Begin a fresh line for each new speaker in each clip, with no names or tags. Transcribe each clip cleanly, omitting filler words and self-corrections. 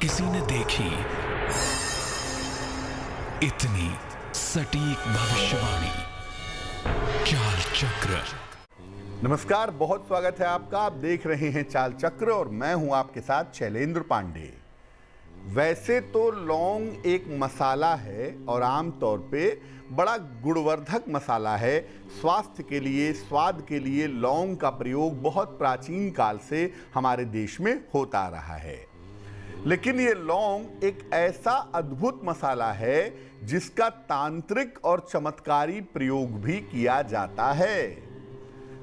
किसी ने देखी इतनी सटीक भविष्यवाणी। चाल चक्र।
नमस्कार, बहुत स्वागत है आपका। आप देख रहे हैं चाल चक्र और मैं हूं आपके साथ शैलेंद्र पांडे। वैसे तो लौंग एक मसाला है और आमतौर पे बड़ा गुणवर्धक मसाला है। स्वास्थ्य के लिए, स्वाद के लिए लौंग का प्रयोग बहुत प्राचीन काल से हमारे देश में होता आ रहा है। लेकिन ये लौंग एक ऐसा अद्भुत मसाला है जिसका तांत्रिक और चमत्कारी प्रयोग भी किया जाता है।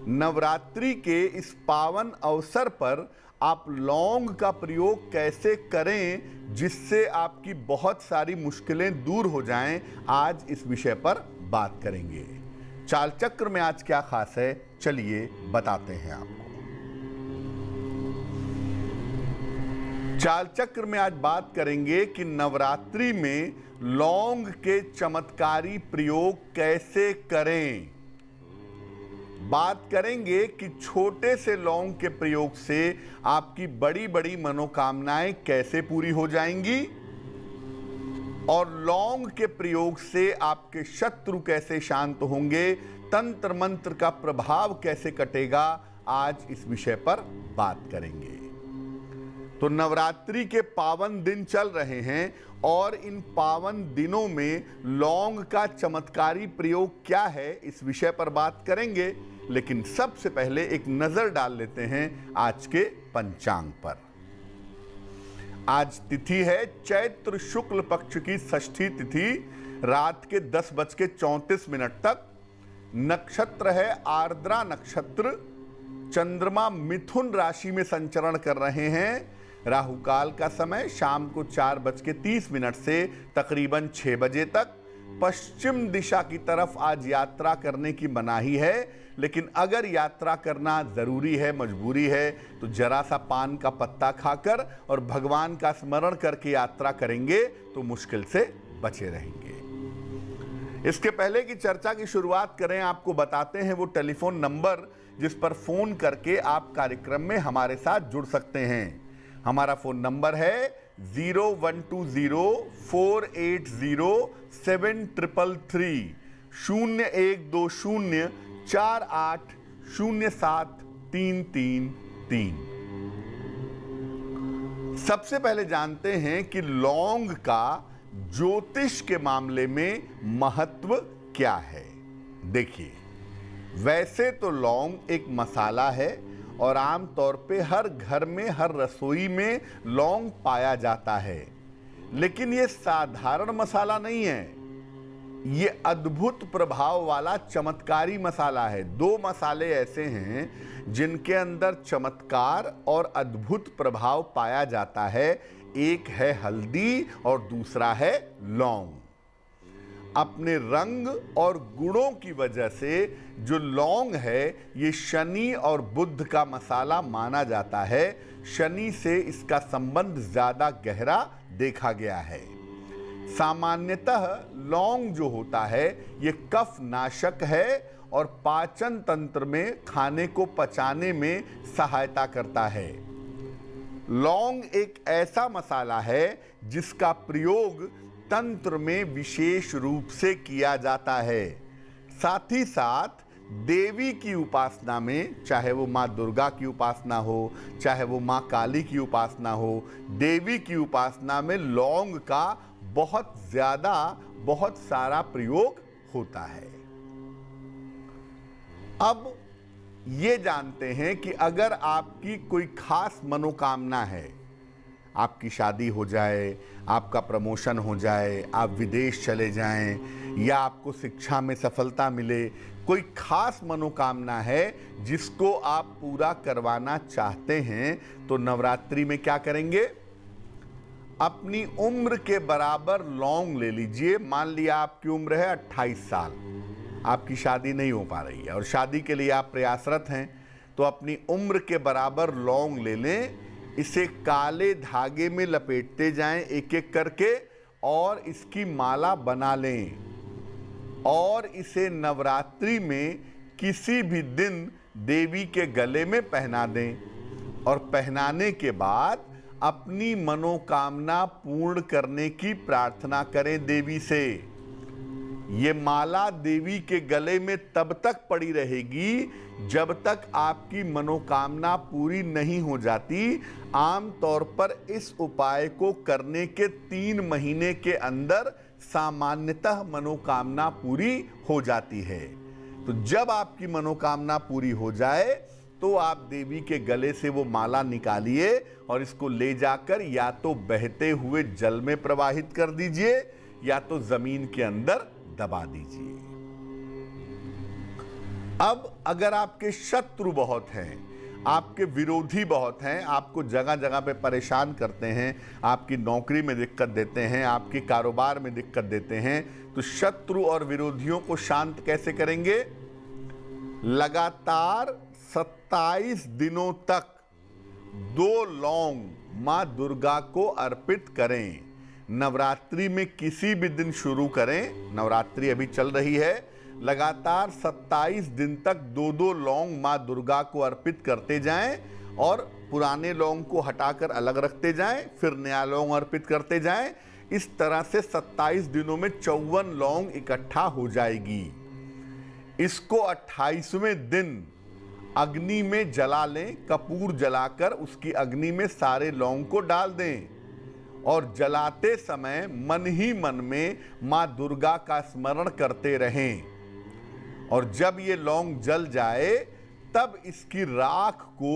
नवरात्रि के इस पावन अवसर पर आप लौंग का प्रयोग कैसे करें जिससे आपकी बहुत सारी मुश्किलें दूर हो जाएं, आज इस विषय पर बात करेंगे। चाल चक्र में आज क्या खास है, चलिए बताते हैं आपको। चाल चक्र में आज बात करेंगे कि नवरात्रि में लौंग के चमत्कारी प्रयोग कैसे करें। बात करेंगे कि छोटे से लौंग के प्रयोग से आपकी बड़ी बड़ी मनोकामनाएं कैसे पूरी हो जाएंगी और लौंग के प्रयोग से आपके शत्रु कैसे शांत होंगे, तंत्र मंत्र का प्रभाव कैसे कटेगा, आज इस विषय पर बात करेंगे। तो नवरात्रि के पावन दिन चल रहे हैं और इन पावन दिनों में लौंग का चमत्कारी प्रयोग क्या है, इस विषय पर बात करेंगे। लेकिन सबसे पहले एक नजर डाल लेते हैं आज के पंचांग पर। आज तिथि है चैत्र शुक्ल पक्ष की षष्ठी तिथि, रात के 10:34 तक। नक्षत्र है आर्द्रा नक्षत्र। चंद्रमा मिथुन राशि में संचरण कर रहे हैं। राहु काल का समय शाम को 4:30 से तकरीबन 6 बजे तक। पश्चिम दिशा की तरफ आज यात्रा करने की मनाही है, लेकिन अगर यात्रा करना जरूरी है, मजबूरी है, तो जरा सा पान का पत्ता खाकर और भगवान का स्मरण करके यात्रा करेंगे तो मुश्किल से बचे रहेंगे। इसके पहले की चर्चा की शुरुआत करें, आपको बताते हैं वो टेलीफोन नंबर जिस पर फोन करके आप कार्यक्रम में हमारे साथ जुड़ सकते हैं। हमारा फोन नंबर है 0120-480-7333 0120-4807-333। सबसे पहले जानते हैं कि लौंग का ज्योतिष के मामले में महत्व क्या है। देखिए, वैसे तो लौंग एक मसाला है और आमतौर पे हर घर में, हर रसोई में लौंग पाया जाता है। लेकिन ये साधारण मसाला नहीं है, ये अद्भुत प्रभाव वाला चमत्कारी मसाला है। 2 मसाले ऐसे हैं जिनके अंदर चमत्कार और अद्भुत प्रभाव पाया जाता है। एक है हल्दी और दूसरा है लौंग। अपने रंग और गुणों की वजह से जो लौंग है, ये शनि और बुध का मसाला माना जाता है। शनि से इसका संबंध ज्यादा गहरा देखा गया है। सामान्यतः लौंग जो होता है ये कफ नाशक है और पाचन तंत्र में खाने को पचाने में सहायता करता है। लौंग एक ऐसा मसाला है जिसका प्रयोग तंत्र में विशेष रूप से किया जाता है। साथ ही साथ देवी की उपासना में, चाहे वो माँ दुर्गा की उपासना हो, चाहे वो माँ काली की उपासना हो, देवी की उपासना में लौंग का बहुत ज्यादा, बहुत सारा प्रयोग होता है। अब ये जानते हैं कि अगर आपकी कोई खास मनोकामना है, आपकी शादी हो जाए, आपका प्रमोशन हो जाए, आप विदेश चले जाएं, या आपको शिक्षा में सफलता मिले, कोई खास मनोकामना है जिसको आप पूरा करवाना चाहते हैं, तो नवरात्रि में क्या करेंगे? अपनी उम्र के बराबर लौंग ले लीजिए। मान लिया आपकी उम्र है 28 साल, आपकी शादी नहीं हो पा रही है और शादी के लिए आप प्रयासरत हैं, तो अपनी उम्र के बराबर लौंग ले लें। इसे काले धागे में लपेटते जाएं एक एक करके और इसकी माला बना लें और इसे नवरात्रि में किसी भी दिन देवी के गले में पहना दें। और पहनाने के बाद अपनी मनोकामना पूर्ण करने की प्रार्थना करें देवी से। ये माला देवी के गले में तब तक पड़ी रहेगी जब तक आपकी मनोकामना पूरी नहीं हो जाती। आमतौर पर इस उपाय को करने के 3 महीने के अंदर सामान्यतः मनोकामना पूरी हो जाती है। तो जब आपकी मनोकामना पूरी हो जाए तो आप देवी के गले से वो माला निकालिए और इसको ले जाकर या तो बहते हुए जल में प्रवाहित कर दीजिए या तो जमीन के अंदर दबा दीजिए। अब अगर आपके शत्रु बहुत हैं, आपके विरोधी बहुत हैं, आपको जगह जगह पे परेशान करते हैं, आपकी नौकरी में दिक्कत देते हैं, आपके कारोबार में दिक्कत देते हैं, तो शत्रु और विरोधियों को शांत कैसे करेंगे? लगातार 27 दिनों तक 2 लौंग मां दुर्गा को अर्पित करें। नवरात्रि में किसी भी दिन शुरू करें, नवरात्रि अभी चल रही है, लगातार 27 दिन तक 2-2 लौंग मां दुर्गा को अर्पित करते जाएं और पुराने लौंग को हटाकर अलग रखते जाएं, फिर नया लौंग अर्पित करते जाएं। इस तरह से 27 दिनों में 54 लौंग इकट्ठा हो जाएगी। इसको 28वें दिन अग्नि में जला लें, कपूर जलाकर उसकी अग्नि में सारे लौंग को डाल दें और जलाते समय मन ही मन में मां दुर्गा का स्मरण करते रहें। और जब ये लौंग जल जाए तब इसकी राख को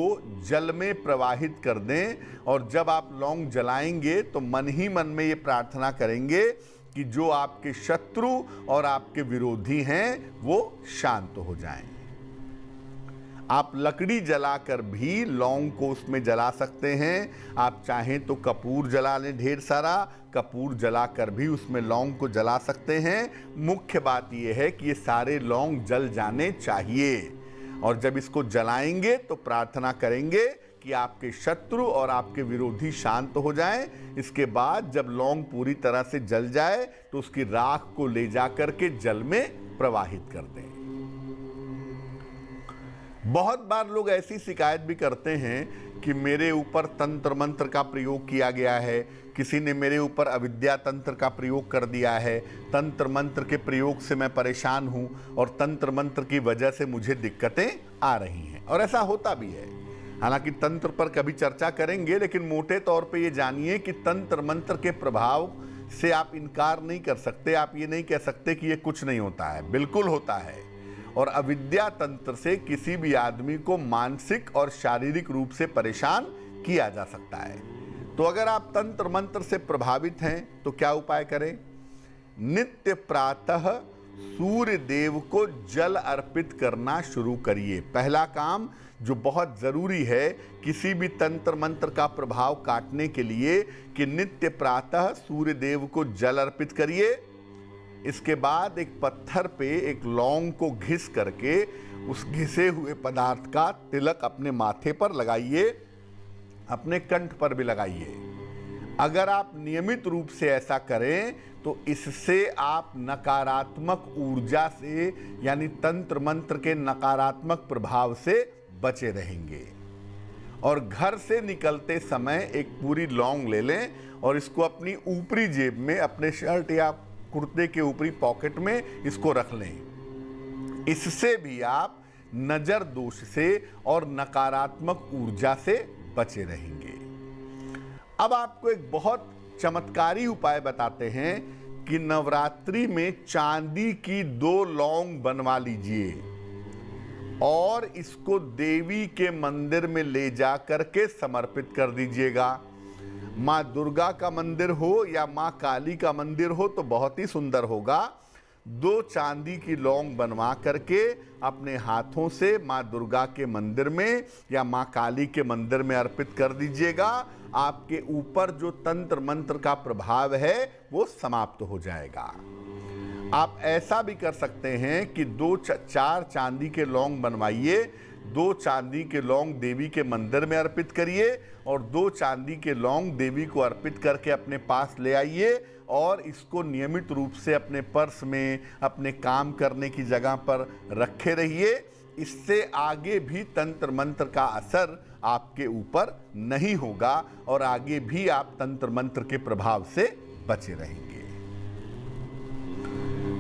जल में प्रवाहित कर दें और जब आप लौंग जलाएंगे तो मन ही मन में ये प्रार्थना करेंगे कि जो आपके शत्रु और आपके विरोधी हैं वो शांत हो जाएं। आप लकड़ी जलाकर भी लौंग को उसमें जला सकते हैं। आप चाहें तो कपूर जला लें, ढेर सारा कपूर जलाकर भी उसमें लौंग को जला सकते हैं। मुख्य बात यह है कि ये सारे लौंग जल जाने चाहिए और जब इसको जलाएंगे तो प्रार्थना करेंगे कि आपके शत्रु और आपके विरोधी शांत हो जाएं। इसके बाद जब लौंग पूरी तरह से जल जाए तो उसकी राख को ले जाकर के जल में प्रवाहित कर दें। बहुत बार लोग ऐसी शिकायत भी करते हैं कि मेरे ऊपर तंत्र मंत्र का प्रयोग किया गया है, किसी ने मेरे ऊपर अविद्या तंत्र का प्रयोग कर दिया है, तंत्र मंत्र के प्रयोग से मैं परेशान हूं और तंत्र मंत्र की वजह से मुझे दिक्कतें आ रही हैं। और ऐसा होता भी है। हालांकि तंत्र पर कभी चर्चा करेंगे, लेकिन मोटे तौर पे ये जानिए कि तंत्र मंत्र के प्रभाव से आप इनकार नहीं कर सकते। आप ये नहीं कह सकते कि ये कुछ नहीं होता है, बिल्कुल होता है। और अविद्या तंत्र से किसी भी आदमी को मानसिक और शारीरिक रूप से परेशान किया जा सकता है। तो अगर आप तंत्र मंत्र से प्रभावित हैं तो क्या उपाय करें? नित्य प्रातः सूर्य देव को जल अर्पित करना शुरू करिए। पहला काम जो बहुत जरूरी है किसी भी तंत्र मंत्र का प्रभाव काटने के लिए कि नित्य प्रातः सूर्य देव को जल अर्पित करिए। इसके बाद एक पत्थर पे एक लौंग को घिस करके उस घिसे हुए पदार्थ का तिलक अपने माथे पर लगाइए, अपने कंठ पर भी लगाइए। अगर आप नियमित रूप से ऐसा करें तो इससे आप नकारात्मक ऊर्जा से यानी तंत्र मंत्र के नकारात्मक प्रभाव से बचे रहेंगे। और घर से निकलते समय एक पूरी लौंग ले लें और इसको अपनी ऊपरी जेब में, अपने शर्ट या कुर्ते के ऊपरी पॉकेट में इसको रख लें। इससे भी आप नजर दोष से और नकारात्मक ऊर्जा से बचे रहेंगे। अब आपको एक बहुत चमत्कारी उपाय बताते हैं कि नवरात्रि में चांदी की 2 लौंग बनवा लीजिए और इसको देवी के मंदिर में ले जा करके समर्पित कर दीजिएगा। माँ दुर्गा का मंदिर हो या माँ काली का मंदिर हो तो बहुत ही सुंदर होगा। 2 चांदी की लौंग बनवा करके अपने हाथों से माँ दुर्गा के मंदिर में या माँ काली के मंदिर में अर्पित कर दीजिएगा। आपके ऊपर जो तंत्र मंत्र का प्रभाव है वो समाप्त हो जाएगा। आप ऐसा भी कर सकते हैं कि 4 चांदी के लौंग बनवाइए, 2 चांदी के लौंग देवी के मंदिर में अर्पित करिए और 2 चांदी के लौंग देवी को अर्पित करके अपने पास ले आइए और इसको नियमित रूप से अपने पर्स में, अपने काम करने की जगह पर रखे रहिए। इससे आगे भी तंत्र मंत्र का असर आपके ऊपर नहीं होगा और आगे भी आप तंत्र मंत्र के प्रभाव से बचे रहेंगे।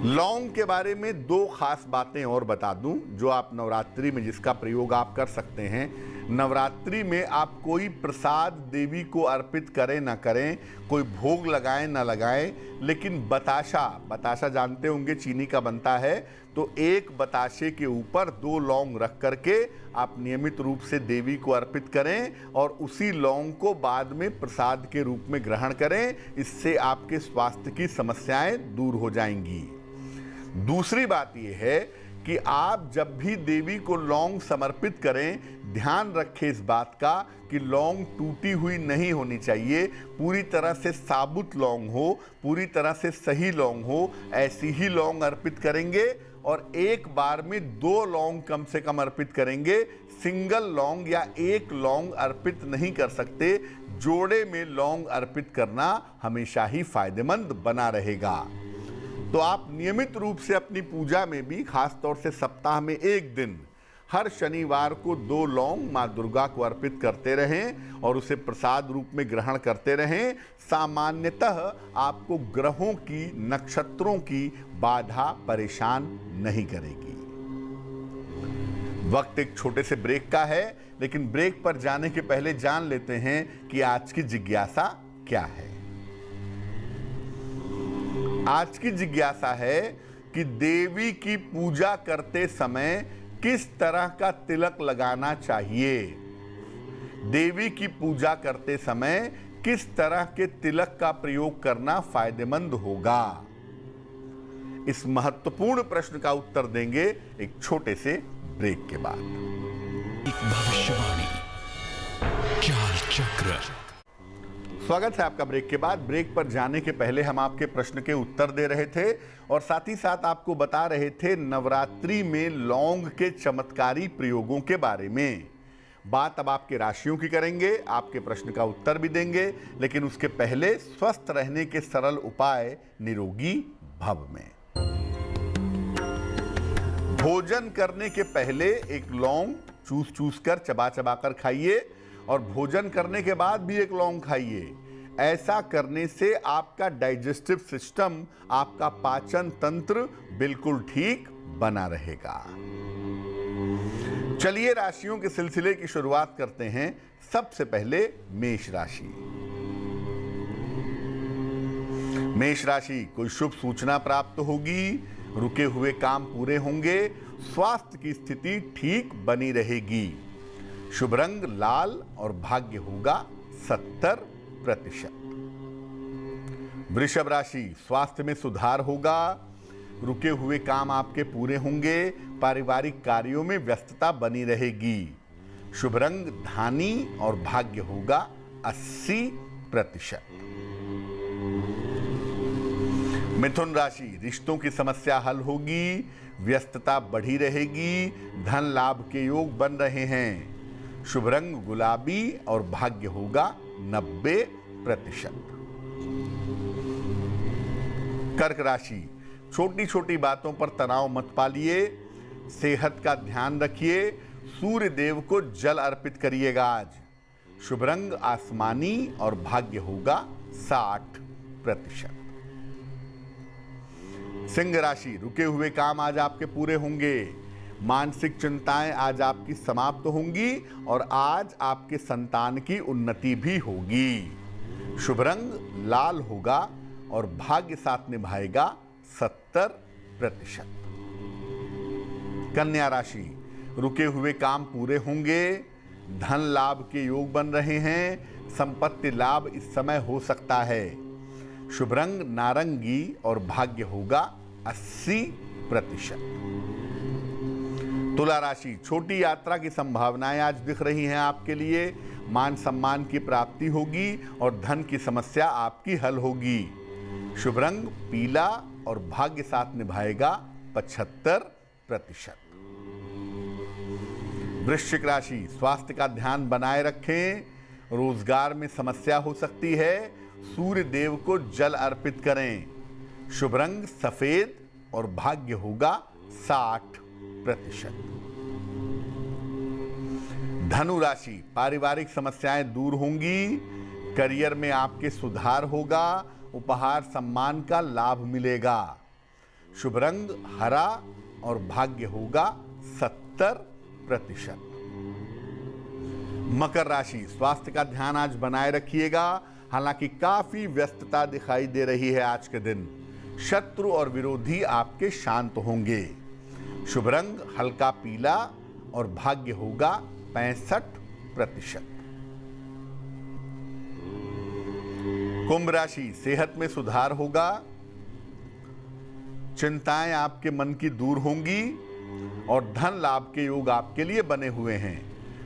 लौंग के बारे में दो खास बातें और बता दूं जो आप नवरात्रि में जिसका प्रयोग आप कर सकते हैं। नवरात्रि में आप कोई प्रसाद देवी को अर्पित करें ना करें, कोई भोग लगाएं ना लगाएं, लेकिन बताशा जानते होंगे चीनी का बनता है, तो एक बताशे के ऊपर 2 लौंग रख करके आप नियमित रूप से देवी को अर्पित करें और उसी लौंग को बाद में प्रसाद के रूप में ग्रहण करें। इससे आपके स्वास्थ्य की समस्याएं दूर हो जाएंगी। दूसरी बात यह है कि आप जब भी देवी को लौंग समर्पित करें, ध्यान रखें इस बात का कि लौंग टूटी हुई नहीं होनी चाहिए, पूरी तरह से साबुत लौंग हो, पूरी तरह से सही लौंग हो, ऐसी ही लौंग अर्पित करेंगे। और एक बार में 2 लौंग कम से कम अर्पित करेंगे। सिंगल लौंग या एक लौंग अर्पित नहीं कर सकते, जोड़े में लौंग अर्पित करना हमेशा ही फायदेमंद बना रहेगा। तो आप नियमित रूप से अपनी पूजा में भी, खास तौर से सप्ताह में एक दिन, हर शनिवार को 2 लौंग माँ दुर्गा को अर्पित करते रहें और उसे प्रसाद रूप में ग्रहण करते रहें। सामान्यतः आपको ग्रहों की, नक्षत्रों की बाधा परेशान नहीं करेगी। वक्त एक छोटे से ब्रेक का है, लेकिन ब्रेक पर जाने के पहले जान लेते हैं कि आज की जिज्ञासा क्या है। आज की जिज्ञासा है कि देवी की पूजा करते समय किस तरह का तिलक लगाना चाहिए। देवी की पूजा करते समय किस तरह के तिलक का प्रयोग करना फायदेमंद होगा। इस महत्वपूर्ण प्रश्न का उत्तर देंगे एक छोटे से ब्रेक के बाद।
एक भविष्यवाणी, चाल चक्र।
स्वागत है आपका ब्रेक के बाद। ब्रेक पर जाने के पहले हम आपके प्रश्न के उत्तर दे रहे थे और साथ ही साथ आपको बता रहे थे नवरात्रि में लौंग के चमत्कारी प्रयोगों के बारे में। बात अब आपके राशियों की करेंगे, आपके प्रश्न का उत्तर भी देंगे, लेकिन उसके पहले स्वस्थ रहने के सरल उपाय निरोगी भव में। भोजन करने के पहले एक लौंग चूस कर चबा कर खाइए और भोजन करने के बाद भी एक लौंग खाइए। ऐसा करने से आपका डाइजेस्टिव सिस्टम, आपका पाचन तंत्र बिल्कुल ठीक बना रहेगा। चलिए राशियों के सिलसिले की शुरुआत करते हैं। सबसे पहले मेष राशि। मेष राशि, कोई शुभ सूचना प्राप्त होगी, रुके हुए काम पूरे होंगे, स्वास्थ्य की स्थिति ठीक बनी रहेगी। शुभ रंग लाल और भाग्य होगा 70%। वृषभ राशि, स्वास्थ्य में सुधार होगा, रुके हुए काम आपके पूरे होंगे, पारिवारिक कार्यों में व्यस्तता बनी रहेगी। शुभ रंग धानी और भाग्य होगा 80%। मिथुन राशि, रिश्तों की समस्या हल होगी, व्यस्तता बढ़ी रहेगी, धन लाभ के योग बन रहे हैं। शुभ रंग गुलाबी और भाग्य होगा 90%। कर्क राशि, छोटी छोटी बातों पर तनाव मत पालिए, सेहत का ध्यान रखिए, सूर्य देव को जल अर्पित करिएगा आज। शुभ रंग आसमानी और भाग्य होगा 60%। सिंह राशि, रुके हुए काम आज आपके पूरे होंगे, मानसिक चिंताएं आज आपकी समाप्त होंगी और आज आपके संतान की उन्नति भी होगी। शुभ रंग लाल होगा और भाग्य साथ निभाएगा 70%। कन्या राशि, रुके हुए काम पूरे होंगे, धन लाभ के योग बन रहे हैं, संपत्ति लाभ इस समय हो सकता है। शुभ रंग नारंगी और भाग्य होगा 80%। तुला राशि, छोटी यात्रा की संभावनाएं आज दिख रही हैं आपके लिए, मान सम्मान की प्राप्ति होगी और धन की समस्या आपकी हल होगी। शुभ रंग पीला और भाग्य साथ निभाएगा 75%। वृश्चिक राशि, स्वास्थ्य का ध्यान बनाए रखें, रोजगार में समस्या हो सकती है, सूर्य देव को जल अर्पित करें। शुभ रंग सफेद और भाग्य होगा 60%। धनु राशि, पारिवारिक समस्याएं दूर होंगी, करियर में आपके सुधार होगा, उपहार सम्मान का लाभ मिलेगा। शुभ रंग हरा और भाग्य होगा 70%। मकर राशि, स्वास्थ्य का ध्यान आज बनाए रखिएगा, हालांकि काफी व्यस्तता दिखाई दे रही है आज के दिन। शत्रु और विरोधी आपके शांत होंगे। शुभ रंग हल्का पीला और भाग्य होगा 65%। कुंभ राशि, सेहत में सुधार होगा, चिंताएं आपके मन की दूर होंगी और धन लाभ के योग आपके लिए बने हुए हैं।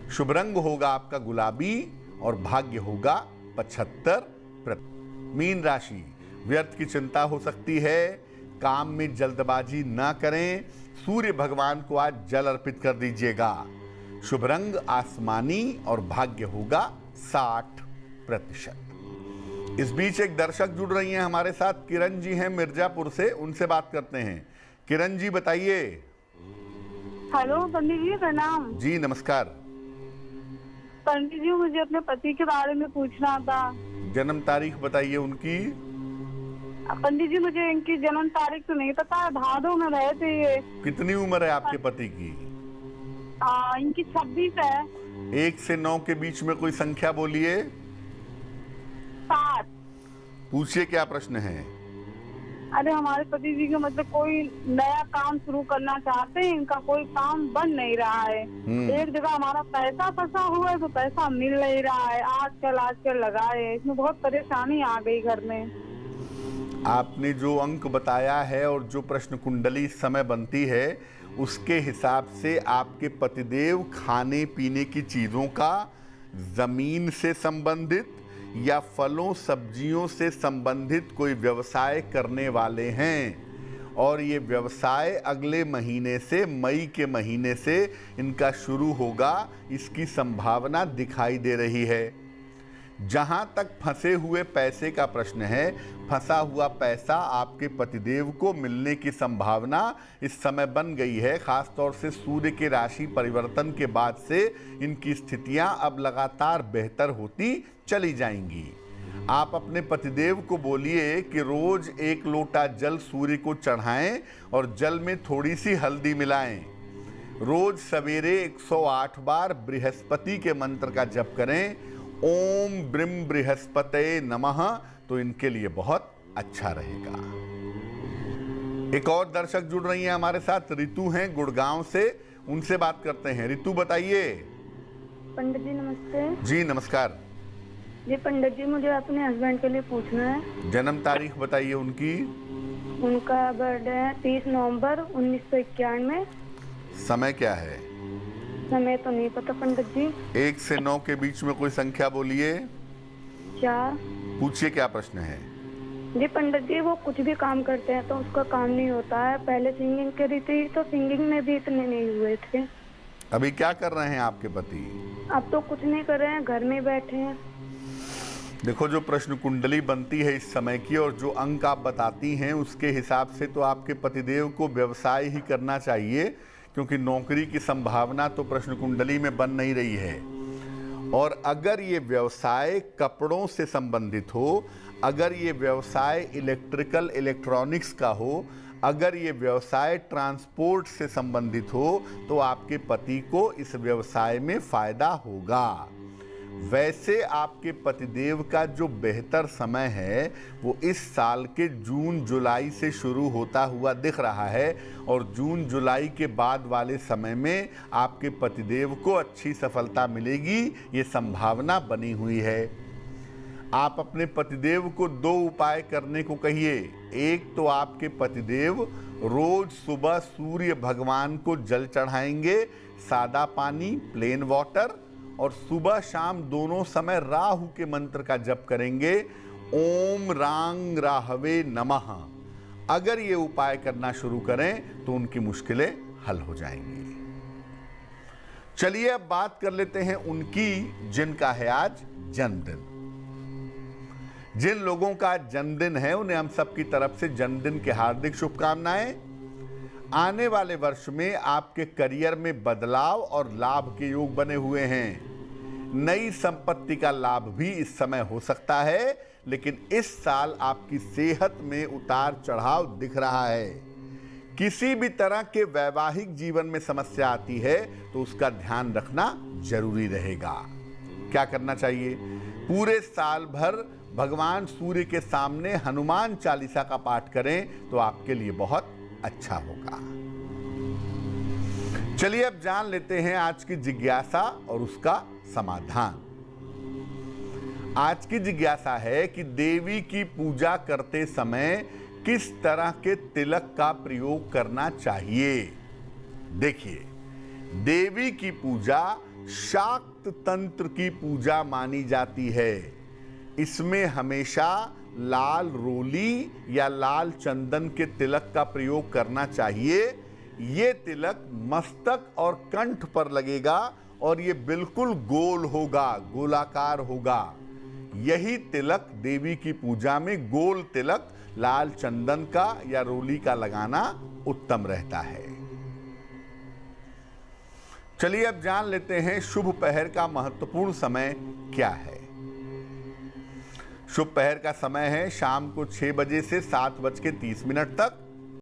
शुभ रंग होगा आपका गुलाबी और भाग्य होगा 75%। मीन राशि, व्यर्थ की चिंता हो सकती है, काम में जल्दबाजी ना करें, सूर्य भगवान को आज जल अर्पित कर दीजिएगा। शुभ रंग आसमानी और भाग्य होगा 60%। इस बीच एक दर्शक जुड़ रही हैं हमारे साथ, किरण जी हैं मिर्जापुर से, उनसे बात करते हैं। किरण जी बताइए।
हेलो पंडित जी, प्रणाम।
जी नमस्कार।
पंडित जी, मुझे अपने पति के बारे में पूछना था।
जन्म तारीख बताइए उनकी।
पंडित जी, मुझे इनकी जन्म तारीख तो नहीं पता, भादों में रहे थे ये।
कितनी उम्र है आपके पति की?
इनकी 26 है।
1 से 9 के बीच में कोई संख्या बोलिए।
7।
पूछिए क्या प्रश्न है?
अरे हमारे पति जी का मतलब कोई नया काम शुरू करना चाहते हैं, इनका कोई काम बन नहीं रहा है। एक जगह हमारा पैसा फंसा हुआ है तो पैसा मिल नहीं रहा है, आजकल लगाए, इसमें बहुत परेशानी आ गई घर में।
आपने जो अंक बताया है और जो प्रश्न कुंडली इस समय बनती है, उसके हिसाब से आपके पतिदेव खाने पीने की चीजों का, जमीन से संबंधित या फलों सब्जियों से संबंधित कोई व्यवसाय करने वाले हैं और ये व्यवसाय अगले महीने से, मई के महीने से इनका शुरू होगा, इसकी संभावना दिखाई दे रही है। जहां तक फंसे हुए पैसे का प्रश्न है, फंसा हुआ पैसा आपके पतिदेव को मिलने की संभावना इस समय बन गई है। खासतौर से सूर्य के राशि परिवर्तन के बाद से इनकी स्थितियां अब लगातार बेहतर होती चली जाएंगी। आप अपने पतिदेव को बोलिए कि रोज 1 लोटा जल सूर्य को चढ़ाएं और जल में थोड़ी सी हल्दी मिलाएं। रोज सवेरे 108 बार बृहस्पति के मंत्र का जप करें, ओम ब्रिम बृहस्पते नमः, तो इनके लिए बहुत अच्छा रहेगा। एक और दर्शक जुड़ रही हैं हमारे साथ, ऋतु हैं गुड़गांव से, उनसे बात करते हैं। ऋतु बताइए।
पंडित जी नमस्ते।
जी नमस्कार।
जी पंडित जी, मुझे अपने हस्बैंड के लिए पूछना है।
जन्म तारीख बताइए उनकी।
उनका बर्थडे है 30 नवंबर 1991।
समय क्या है?
समय तो नहीं पता पंडित जी।
1 से 9 के बीच में कोई संख्या बोलिए।
4।
पूछिए क्या प्रश्न है?
जी पंडित जी, वो कुछ भी काम करते हैं तो उसका काम नहीं होता है। पहले सिंगिंग करी थी तो सिंगिंग में भी इतने नहीं हुए थे।
अभी क्या कर रहे हैं आपके पति?
अब तो कुछ नहीं कर रहे हैं, घर में बैठे हैं।
देखो, जो प्रश्न कुंडली बनती है इस समय की और जो अंक आप बताती हैं, उसके हिसाब से तो आपके पतिदेव को व्यवसाय ही करना चाहिए, क्योंकि नौकरी की संभावना तो प्रश्न कुंडली में बन नहीं रही है। और अगर ये व्यवसाय कपड़ों से संबंधित हो, अगर ये व्यवसाय इलेक्ट्रिकल इलेक्ट्रॉनिक्स का हो, अगर ये व्यवसाय ट्रांसपोर्ट से संबंधित हो, तो आपके पति को इस व्यवसाय में फायदा होगा। वैसे आपके पतिदेव का जो बेहतर समय है वो इस साल के जून जुलाई से शुरू होता हुआ दिख रहा है, और जून जुलाई के बाद वाले समय में आपके पतिदेव को अच्छी सफलता मिलेगी, ये संभावना बनी हुई है। आप अपने पतिदेव को 2 उपाय करने को कहिए। एक तो आपके पतिदेव रोज सुबह सूर्य भगवान को जल चढ़ाएंगे, सादा पानी, प्लेन वाटर, और सुबह शाम दोनों समय राहु के मंत्र का जप करेंगे, ओम रांग राहवे नमः। अगर ये उपाय करना शुरू करें तो उनकी मुश्किलें हल हो जाएंगी। चलिए अब बात कर लेते हैं उनकी जिनका है आज जन्मदिन। जिन लोगों का जन्मदिन है उन्हें हम सबकी तरफ से जन्मदिन की हार्दिक शुभकामनाएं। आने वाले वर्ष में आपके करियर में बदलाव और लाभ के योग बने हुए हैं। नई संपत्ति का लाभ भी इस समय हो सकता है, लेकिन इस साल आपकी सेहत में उतार चढ़ाव दिख रहा है। किसी भी तरह के वैवाहिक जीवन में समस्या आती है तो उसका ध्यान रखना जरूरी रहेगा। क्या करना चाहिए? पूरे साल भर भगवान सूर्य के सामने हनुमान चालीसा का पाठ करें तो आपके लिए बहुत अच्छा होगा। चलिए अब जान लेते हैं आज की जिज्ञासा और उसका समाधान। आज की जिज्ञासा है कि देवी की पूजा करते समय किस तरह के तिलक का प्रयोग करना चाहिए। देखिए, देवी की पूजा शाक्त तंत्र की पूजा मानी जाती है। इसमें हमेशा लाल रोली या लाल चंदन के तिलक का प्रयोग करना चाहिए। ये तिलक मस्तक और कंठ पर लगेगा और ये बिल्कुल गोल होगा, गोलाकार होगा। यही तिलक देवी की पूजा में गोल तिलक लाल चंदन का या रोली का लगाना उत्तम रहता है। चलिए अब जान लेते हैं शुभ पहर का महत्वपूर्ण समय क्या है। शुभ पहर का समय है शाम को 6 बजे से 7:30 तक